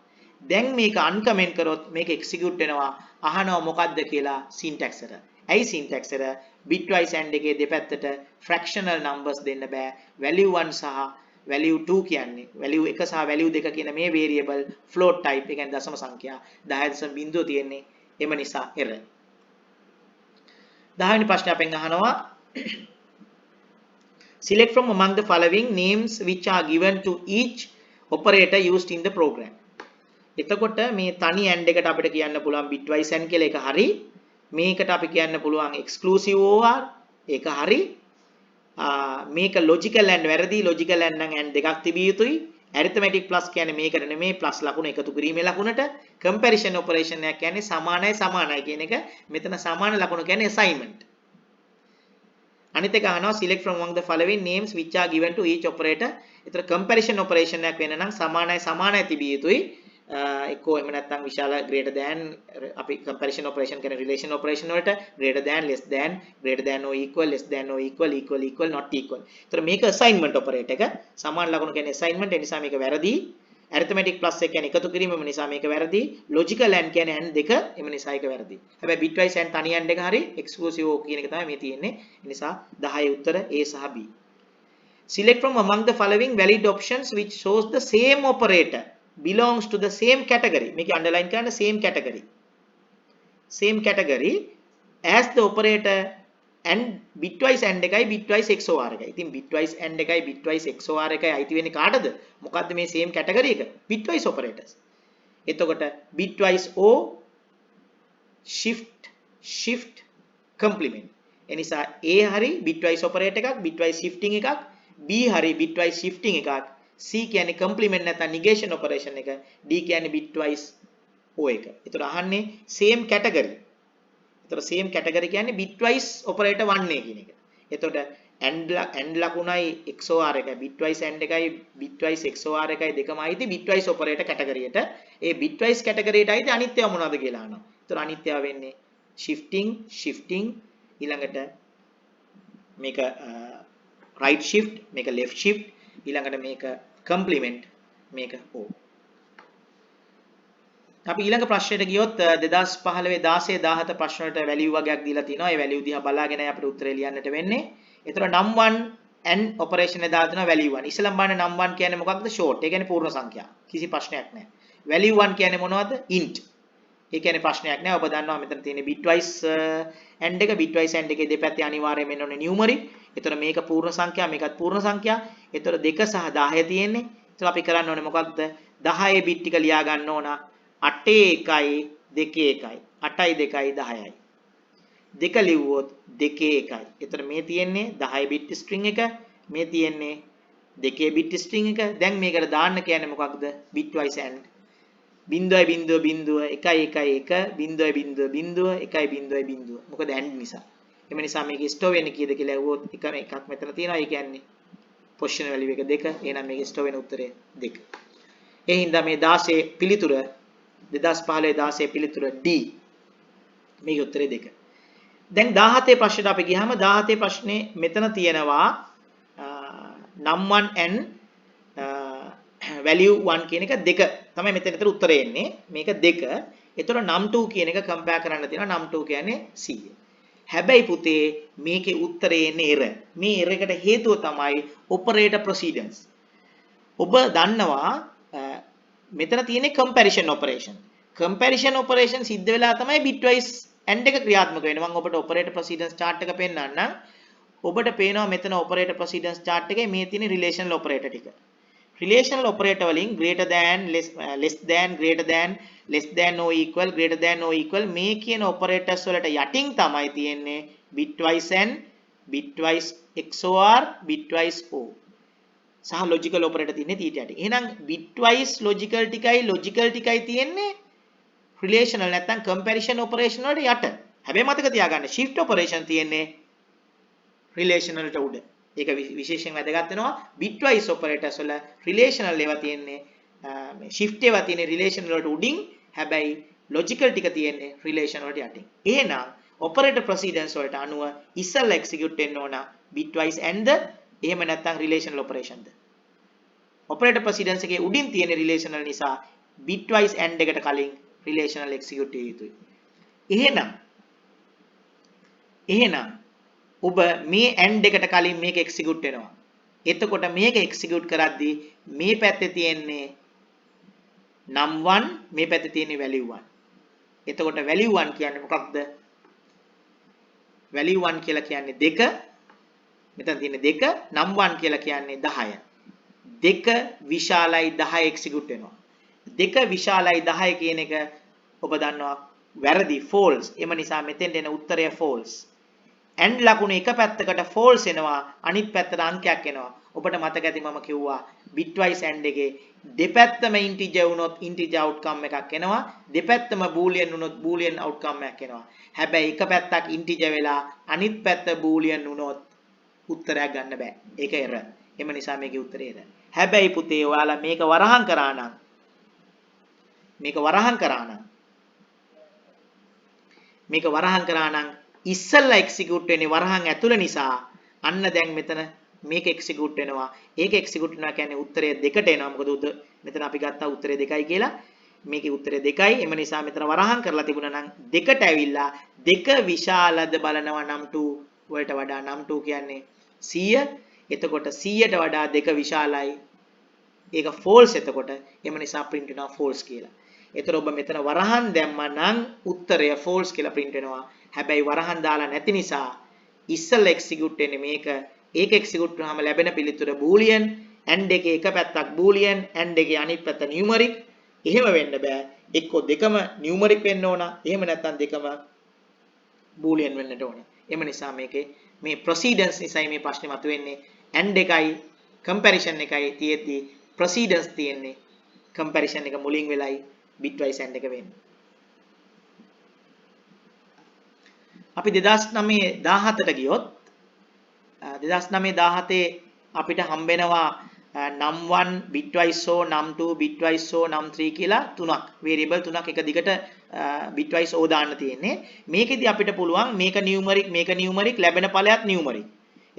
දැන් මේක uncomment කරොත් මේක execute වෙනවා අහනවා මොකද්ද කියලා syntax එක ඇයි syntax එක bitwise and එකේ දෙපැත්තට fractional numbers දෙන්න බෑ value 1 සහ value 2 කියන්නේ value 1 සහ value 2 කියන මේ variable float type ඒ කියන්නේ දශම සංඛ්‍යා 10.0 තියෙන්නේ එම නිසා error 10 වෙනි ප්‍රශ්නේ අපෙන් අහනවා select from among the following names which are given to each operator used in the program එතකොට මේ තනි and එකට අපිට කියන්න පුළුවන් bitwise and කියලා එක හරි මේකට අපි කියන්න පුළුවන් exclusive OR ඒක හරි මේක logical and වැරදි logical and නම් and දෙකක් තිබිය යුතුයි arithmetic plus කියන්නේ මේකට නෙමෙයි plus ලකුණ එකතු කිරීමේ ලකුණට comparison operation එක කියන්නේ සමානයි කියන එක මෙතන සමාන ලකුණ කියන්නේ assignment අනිත් එක අහනවා select from among the following names which are given to each operator ඒතර comparison operation එකක් වෙන නම් සමානයි තිබිය යුතුයි එක්කෝ එහෙම නැත්නම් විශාල greater than අපි comparison operation කියන relation operation වලට greater than less than greater than or equal less than or equal not equal. ඒතර මේක assignment operator එක සමාන ලකුණු කියන්නේ assignment ඒ නිසා මේක වැරදි. arithmetic plus එක කියන්නේ එකතු කිරීම එම නිසා මේක වැරදි. logical and කියන්නේ and දෙක එම නිසා ඒක වැරදි. හැබැයි bitwise and තනි and එක හරි exclusive කියන එක තමයි මේ තියෙන්නේ. ඒ නිසා 10 උත්තර A සහ B. Select from among the following valid options which shows the same operator belongs to the same category මේක underline කරන්න same category as the operator and bitwise and එකයි bitwise XOR එකයි. ඉතින් bitwise and එකයි bitwise XOR එකයි අයිති වෙන්නේ කාටද? මොකද්ද මේ same category එක? bitwise operators. එතකොට bitwise O shift complement. එනිසා A හරි bitwise operator එකක් bitwise shifting එකක් B හරි bitwise shifting එකක් C කියන්නේ complement නැත්නම් negation operation එක D කියන්නේ bitwise O එක. ඒතර අහන්නේ same category. ඒතර same category කියන්නේ bitwise operator 1A කියන එක. එතකොට and ලකුණයි XOR එකයි bitwise and එකයි bitwise XOR එකයි දෙකම අයිති bitwise operator category එකට. ඒ bitwise category එකට අයිති අනිත් ඒවා මොනවද කියලා අහනවා. ඒතර අනිත් ඒවා වෙන්නේ shifting ඊළඟට මේක right shift මේක left shift ඊළඟට මේක complement මේක O. අපි ඊළඟ ප්‍රශ්නෙට ගියොත් 2015 16 17 ප්‍රශ්න වලට වැලියු වගේක් දීලා තිනවා. ඒ වැලියු දිහා බලාගෙනයි අපිට උත්තරේ ලියන්නට වෙන්නේ. ඒතර num1 and operation එක දාලා තිනවා value 1. ඉස්සෙල්ලාම බලන්න num1 කියන්නේ මොකක්ද? short. ඒ කියන්නේ පූර්ණ සංඛ්‍යා. කිසි ප්‍රශ්නයක් නැහැ. value 1 කියන්නේ මොනවද? int. ඒ කියන්නේ ප්‍රශ්නයක් නැහැ. ඔබ දන්නවා මෙතන තියෙන bitwise and එක bitwise and එකේ දෙපැත්තේ අනිවාර්යයෙන් මෙන්න ඕනේ numeric. ඒතර මේක පූර්ණ සංඛ්‍යා මේකත් පූර්ණ සංඛ්‍යා. ඒතර 2 සහ 10 තියෙන්නේ. ඒතර අපි කරන්න ඕනේ මොකක්ද? 10 bit ටික ලියා ගන්න ඕන. 8 1යි 2 1යි 8යි 2යි 10යි. 2 ලිව්වොත් 2 1යි. ඒතර මේ තියෙන්නේ 10 bit string එක. මේ තියෙන්නේ 2 bit string එක. දැන් මේකට දාන්න කියන්නේ මොකක්ද? bitwise and 0.0.1.1.0.0 මොකද and නිසා. එම නිසා මේක ස්ටෝර් වෙන්නේ කීයද කියලා අහුවොත් එකක් මෙතන තියෙනවා. ඒ කියන්නේ position value එක 2. එහෙනම් මේක ස්ටෝර් වෙන උත්තරය 2. ඒ හින්දා මේ 16 පිළිතුර 2015 16 පිළිතුර D. මේක උත්තරේ 2. දැන් 17 ප්‍රශ්නට අපි ගියාම 17 ප්‍රශ්නේ මෙතන තියෙනවා num1 and value 1 කියන එක 2 තමයි මෙතන උත්තරේ එන්නේ. මේක 2. ඒතර num2 කියන එක කම්පෙයාර් කරන්න තියෙනවා. num2 කියන්නේ 100. හැබැයි පුතේ මේකේ උත්තරේ එන්නේ error. මේ error එකට හේතුව තමයි operator precedence. ඔබ දන්නවා මෙතන තියෙන්නේ comparison operation. comparison operation සිද්ධ වෙලා තමයි bitwise and එක ක්‍රියාත්මක වෙන්නේ. මම ඔබට operator precedence chart එක පෙන්නන්නම්. ඔබට පේනවා මෙතන operator precedence chart එකේ මේ තියෙන relational operator ටික. relational operator වලින් greater than less than greater than less than or equal greater than or equal මේ කියන operators වලට යටින් තමයි තියෙන්නේ bitwise and bitwise XOR bitwise O සහ logical operator තියෙන්නේ ඊට යටින්. එහෙනම් bitwise logical ටිකයි තියෙන්නේ relational නැත්නම් comparison operation වලට යට. හැබැයි මතක තියාගන්න shift operation තියෙන්නේ relational ට උඩ. ඒක විශේෂයෙන් වැදගත් වෙනවා bitwise operators වල relational ඒවා තියෙන්නේ මේ shift ඒවා තියෙන්නේ relational වලට උඩින්. හැබැයි logical ටික තියෙන්නේ relational වලට යටින්. එහෙනම් operator precedence වලට අනුව ඉස්සෙල්ලා execute වෙන්න ඕන bitwise and එහෙම නැත්නම් relational operation ද. operator precedence එකේ උඩින් තියෙන relational නිසා bitwise and එකට කලින් relational execute විය යුතුයි. එහෙනම් ඔබ මේ and එකට කලින් මේක execute වෙනවා. එතකොට මේක execute කරද්දී මේ පැත්තේ තියෙන්නේ num1 මේ පැත්තේ තියෙන්නේ value 1. එතකොට value 1 කියන්නේ මොකක්ද? value 1 කියලා කියන්නේ 2. මෙතන තියෙන්නේ 2. num1 කියලා කියන්නේ 10. 2 විශාලයි 10 execute වෙනවා. 2 විශාලයි 10 කියන එක ඔබ දන්නවා වැරදි false. එම නිසා මෙතෙන්ට එන උත්තරය false. and ලකුණු එක පැත්තකට false එනවා අනිත් පැත්තට අංකයක් එනවා. ඔබට මතක ඇති මම කිව්වා bitwise and එකේ දෙපැත්තම integer වුණොත් integer outcome එකක් එනවා. දෙපැත්තම boolean වුණොත් boolean outcome එකක් එනවා. හැබැයි එක පැත්තක් integer වෙලා අනිත් පැත්ත boolean වුණොත් උත්තරයක් ගන්න බෑ. ඒක error. එම නිසා මේකේ උත්තරය error. හැබැයි පුතේ ඔයාලා මේක වරහන් කරා නම් ඉස්සෙල්ලා execute වෙන්නේ වරහන් ඇතුළ නිසා අන්න දැන් මෙතන මේක execute වෙනවා. ඒක execute වෙනවා කියන්නේ උත්තරය 2ට එනවා. මොකද මෙතන අපි ගත්තා උත්තරය 2යි කියලා. මේකේ උත්තරය 2යි. එම නිසා මෙතන වරහන් කරලා තිබුණා නම් 2ට ඇවිල්ලා 2 විශාලද බලනවා num2 වලට වඩා. num2 කියන්නේ 100. එතකොට 100ට වඩා 2 විශාලයි. ඒක false එතකොට. එම නිසා print වෙනවා false කියලා. එතකොට ඔබ මෙතන වරහන් දැම්මා නම් උත්තරය false කියලා print වෙනවා. හැබැයි වරහන් දාලා නැති නිසා ඉස්සෙල්ලා execute වෙන්නේ මේක. ඒක execute වුනහම ලැබෙන පිළිතුර boolean. and එකේ එක පැත්තක් boolean and එකේ අනිත් පැත්ත numeric. එහෙම වෙන්න බෑ. එක්කෝ දෙකම numeric වෙන්න ඕන. එහෙම නැත්නම් දෙකම boolean වෙන්නට ඕන. එම නිසා මේකේ මේ precedence නිසායි මේ ප්‍රශ්නේ මතුවෙන්නේ. and එකයි comparison එකයි තියෙද්දි precedence තියෙන්නේ. comparison එක මුලින් වෙලයි bitwise and එක වෙන්නේ. අපි 2009-17ට ගියොත් 2009-17 අපිට හම්බෙනවා num1 bitwise so num2 bitwise so num3 කියලා තුනක් variable තුනක් එක දිගට bitwise o දාන්න තියෙන්නේ. මේකෙදි අපිට පුළුවන් මේක numeric ලැබෙන ඵලයක් numeric.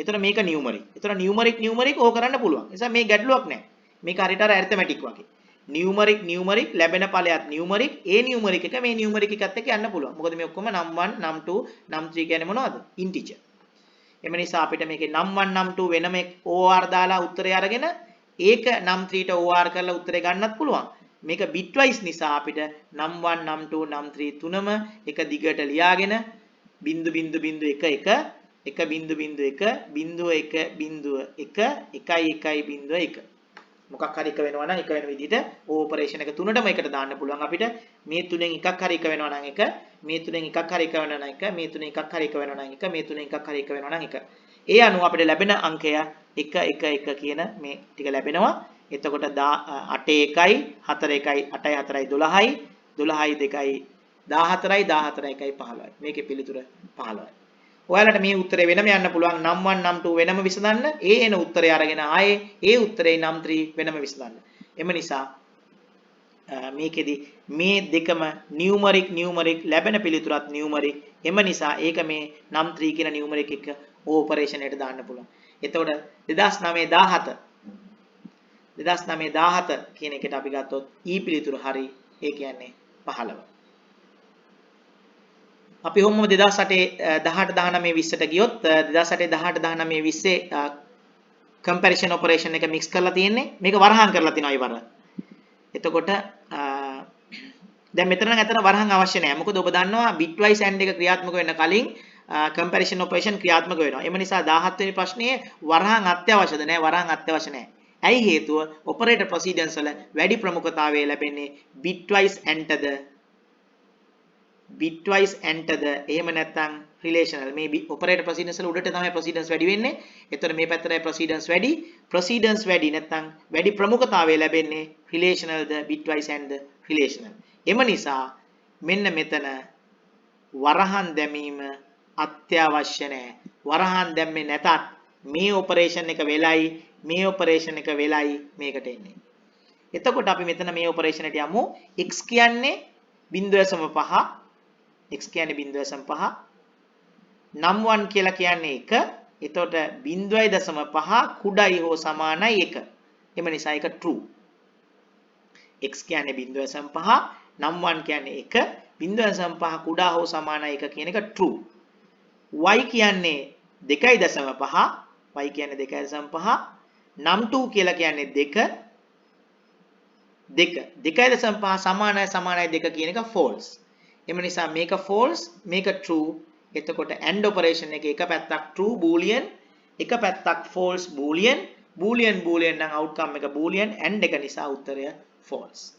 එතන මේක numeric. එතන numeric ඕ කරන්න පුළුවන්. ඒ නිසා මේ ගැටලුවක් නැහැ. මේක හරියට arithmetic වගේ. numeric ලැබෙන ඵලයක් numeric ඒ numeric එක මේ numeric එකත් එක්ක යන්න පුළුවන්. මොකද මේ ඔක්කොම num1 num2 num3 කියන්නේ මොනවද? integer. එම නිසා අපිට මේකේ num1 num2 වෙනම OR දාලා උත්තරය අරගෙන ඒක num3ට OR කරලා උත්තරය ගන්නත් පුළුවන්. මේක bitwise නිසා අපිට num1 num2 num3 තුනම එක දිගට ලියාගෙන 0.1.1.1.1.1 මොකක් හරි එක වෙනවා නම් එක වෙන විදිහට ඕපරේෂන් එක තුනටම එකට දාන්න පුළුවන් අපිට. මේ තුනෙන් එකක් හරි එක වෙනවා නම් එක, මේ තුනෙන් එකක් හරි එක වෙනවා නම් එක, මේ තුනෙන් එකක් හරි එක වෙනවා නම් එක, මේ තුනෙන් එකක් හරි එක වෙනවා නම් එක. ඒ අනුව අපිට ලැබෙන අංකය 1 1 1 කියන මේ ටික ලැබෙනවා. එතකොට 8 1යි 4 1යි 8යි 4යි 12යි 12යි 2යි 14යි 14යි 1යි 15යි. මේකේ පිළිතුර 15යි. ඔයාලට මේ උත්තරේ වෙනම යන්න පුළුවන්. num1 num2 වෙනම විසඳන්න. ඒ එන උත්තරය අරගෙන ආයේ ඒ උත්තරේ num3 වෙනම විසඳන්න. එම නිසා මේකෙදි මේ දෙකම නියුමරික් ලැබෙන පිළිතුරත් නියුමරික්. එම නිසා ඒක මේ නම් 3 කියන නියුමරික් එක ඕපරේෂන් එකට දාන්න පුළුවන්. එතකොට 2009-17 කියන එකට අපි ගත්තොත් E පිළිතුර හරි. ඒ කියන්නේ 15. අපි ඔහොම 2008 18 19 20ට ගියොත් 2008 18 19 20 කම්පැරිසන් ඔපරේෂන් එක මික්ස් කරලා තියෙන්නේ. මේක වරහන් කරලා තිනවා ඊවර. එතකොට දැන් මෙතන නම් ඇත්තට වරහන් අවශ්‍ය නැහැ. මොකද ඔබ දන්නවා bitwise AND එක ක්‍රියාත්මක වෙන්න කලින් කම්පැරිසන් ඔපරේෂන් ක්‍රියාත්මක වෙනවා. එම නිසා 17 වෙනි ප්‍රශ්නයේ වරහන් අත්‍යවශ්‍යද නැහැ. වරහන් අත්‍යවශ්‍ය නැහැ. ඇයි හේතුව? ඔපරේටර් ප්‍රොසීඩන්ස් වල වැඩි ප්‍රමුඛතාවය ලැබෙන්නේ bitwise AND ද එහෙම නැත්නම් රිලේෂනල්. මේ ඔපරේටර් ප්‍රොසීඩන්ස් වල උඩට තමයි ප්‍රොසීඩන්ස් වැඩි වෙන්නේ. එතකොට මේ පැත්තටයි ප්‍රොසීඩන්ස් වැඩි නැත්නම් වැඩි ප්‍රමුඛතාවය ලැබෙන්නේ රිලේෂනල්ද bitwise AND රිලේෂනල්. එම නිසා මෙන්න මෙතන වරහන් දැමීම අත්‍යවශ්‍ය නැහැ. වරහන් දැම්මේ නැතත් මේ ඔපරේෂන් එක වෙලයි මේකට එන්නේ. එතකොට අපි මෙතන මේ ඔපරේෂන් එකට යමු. x කියන්නේ 0.5 x කියන්නේ 0.5 නම් 1 කියලා කියන්නේ 1. එතකොට 0.5 කුඩයි හෝ සමානයි 1. එම නිසා ඒක true. x කියන්නේ 0.5 නම් 1 කියන්නේ 1 0.5 කුඩා හෝ සමානයි 1 කියන එක true. y කියන්නේ 2.5 y කියන්නේ 2.5 නම් 2 කියලා කියන්නේ 2 සමානයි 2 කියන එක false. එම නිසා මේක false මේක true. එතකොට AND operation එකේ එක පැත්තක් true boolean එක පැත්තක් false boolean නම් outcome එක boolean AND එක නිසා උත්තරය false.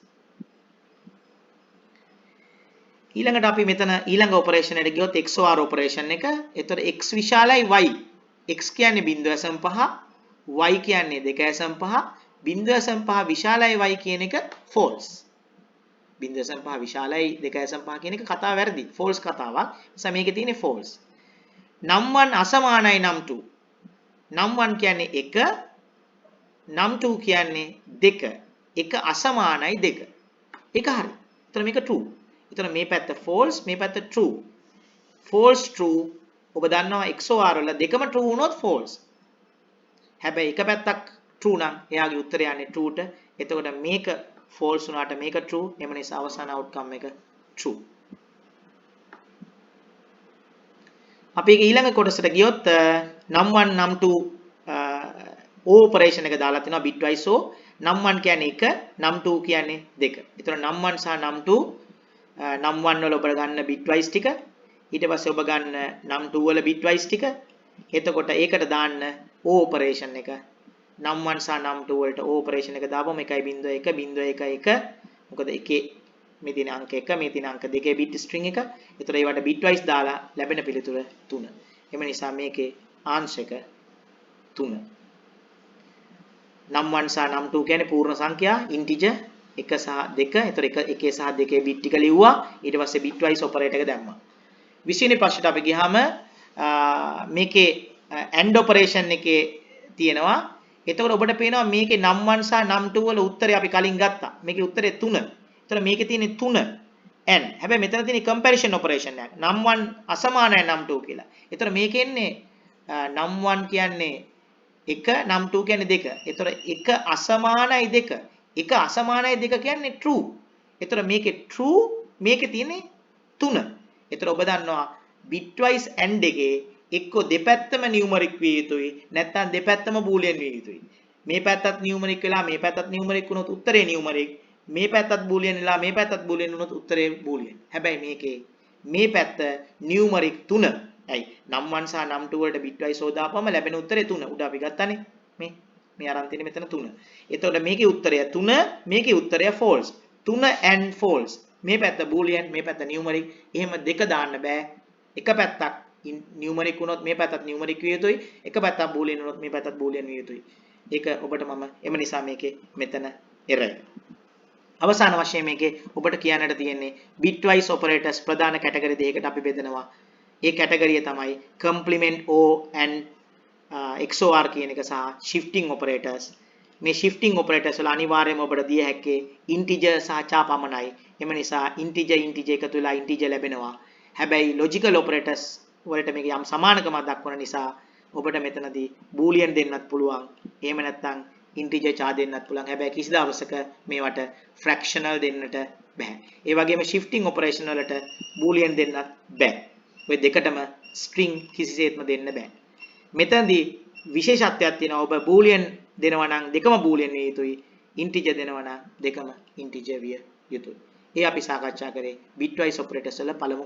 ඊළඟට අපි මෙතන ඊළඟ ඔපරේෂන් එකට ගියොත් XOR ඔපරේෂන් එක. එතකොට x විශාලයි y. x කියන්නේ 0.5 y කියන්නේ 2.5 0.5 විශාලයි y කියන එක false. 0.5 විශාලයි 2.5 කියන එක කතාව වැරදි. false කතාවක්. නිසා මේකේ තියෙන්නේ false. නම් 1 අසමානයි නම් 2. නම් 1 කියන්නේ 1 නම් 2 කියන්නේ 2. 1 අසමානයි 2. ඒක හරි. එතන මේක true. එතන මේ පැත්ත false මේ පැත්ත true. false true ඔබ දන්නවා XOR වල දෙකම true වුණොත් false. හැබැයි එක පැත්තක් true නම් එයාගේ උත්තරය යන්නේ true ට. එතකොට මේක false වුණාට මේක true. එම නිසා අවසාන outcome එක true. අපි ඊළඟ කොටසට ගියොත් නම් 1 නම් 2 O ඔපරේෂන් එක දාලා තිනවා bitwise O. නම් 1 කියන්නේ 1 නම් 2 කියන්නේ 2. එතකොට නම් 1 සහ නම් 2 නම් 1 වල ඔබ ගන්න bitwise ටික ඊට පස්සේ ඔබ ගන්න නම් 2 වල bitwise ටික එතකොට ඒකට දාන්න O ඔපරේෂන් එක නම් 1 සහ නම් 2 වලට O ඔපරේෂන් එක දාපුවම 1.1 මොකද එකේ මේ තියෙන අංක 1 මේ තියෙන අංක 2 bit string එක. ඒතර ඒවට bitwise දාලා ලැබෙන පිළිතුර 3. එම නිසා මේකේ answer එක 3. නම් 1 සහ නම් 2 කියන්නේ පූර්ණ සංඛ්‍යා integer 1 සහ 2. ඒතර 1 සහ 2 bit ටික ලිව්වා. ඊට පස්සේ bitwise operator එක දැම්මා. 20 වෙනි ප්‍රශ්නට අපි ගියාම මේකේ AND operation එකේ තියෙනවා. එතකොට ඔබට පේනවා මේකේ නම් 1 සහ නම් 2 වල උත්තරය අපි කලින් ගත්තා. මේකේ උත්තරේ 3. එතකොට මේකේ තියෙන්නේ 3 AND. හැබැයි මෙතන තියෙන comparison operation එක. නම් 1 අසමානයි නම් 2 කියලා. එතකොට මේකේ ඉන්නේ නම් 1 කියන්නේ 1 නම් 2 කියන්නේ 2. එතකොට 1 අසමානයි 2. 1 අසමානයි 2 කියන්නේ true. එතකොට මේකේ true මේකේ තියෙන්නේ 3. එතකොට ඔබ දන්නවා bitwise AND එකේ එක්ක දෙපැත්තම නියුමරික් විය යුතුයි නැත්නම් දෙපැත්තම බූලියන් විය යුතුයි. මේ පැත්තත් නියුමරික් වෙලා මේ පැත්තත් නියුමරික් වුණොත් උත්තරේ නියුමරික්. මේ පැත්තත් බූලියන් වෙලා මේ පැත්තත් බූලියන් වුණොත් උත්තරේ බූලියන්. හැබැයි මේකේ මේ පැත්ත නියුමරික් 3. ඇයි? නම් 1 සහ නම් 2 වලට bitwise හොදාපුවම ලැබෙන උත්තරේ 3. උඩ අපි ගත්තානේ. මේ අරන් තියෙන්නේ මෙතන 3. එතකොට මේකේ උත්තරය 3 මේකේ උත්තරය false. 3 and false. මේ පැත්ත බූලියන් මේ පැත්ත නියුමරික්. එහෙම දෙක දාන්න බෑ. එක පැත්තක් නියුමරික් වුණොත් මේ පැත්තත් නියුමරික් විය යුතුයි. එක පැත්තක් බූලියන් වුණොත් මේ පැත්තත් බූලියන් විය යුතුයි. ඒක ඔබට මම එම නිසා මේකේ මෙතන error. අවසාන වශයෙන් මේකේ ඔබට කියන්නට තියෙන්නේ bitwise operators ප්‍රධාන කැටගරි දෙකකට අපි බෙදනවා. ඒ කැටගරිය තමයි complement O and XOR කියන එක සහ shifting operators. මේ shifting operators වල අනිවාර්යයෙන්ම ඔබට දිය හැක්කේ integer සහ චා පමණයි. එම නිසා integer එකතු වෙලා integer ලැබෙනවා. හැබැයි logical operators වලට මේක යම් සමානකමක් දක්වන නිසා ඔබට මෙතනදී boolean දෙන්නත් පුළුවන්. එහෙම නැත්නම් integer චා දෙන්නත් පුළුවන්. හැබැයි කිසි දවසක මේවට fractional දෙන්නට බෑ. ඒ වගේම shifting operation වලට boolean දෙන්නත් බෑ. ඔය දෙකටම string කිසිසේත්ම දෙන්න බෑ. මෙතනදී විශේෂත්වයක් තියෙනවා. ඔබ boolean දෙනවා නම් දෙකම boolean විය යුතුයි. integer දෙනවා නම් දෙකම integer විය යුතුයි. ඒ අපි සාකච්ඡා කරේ bitwise operators වල පළමු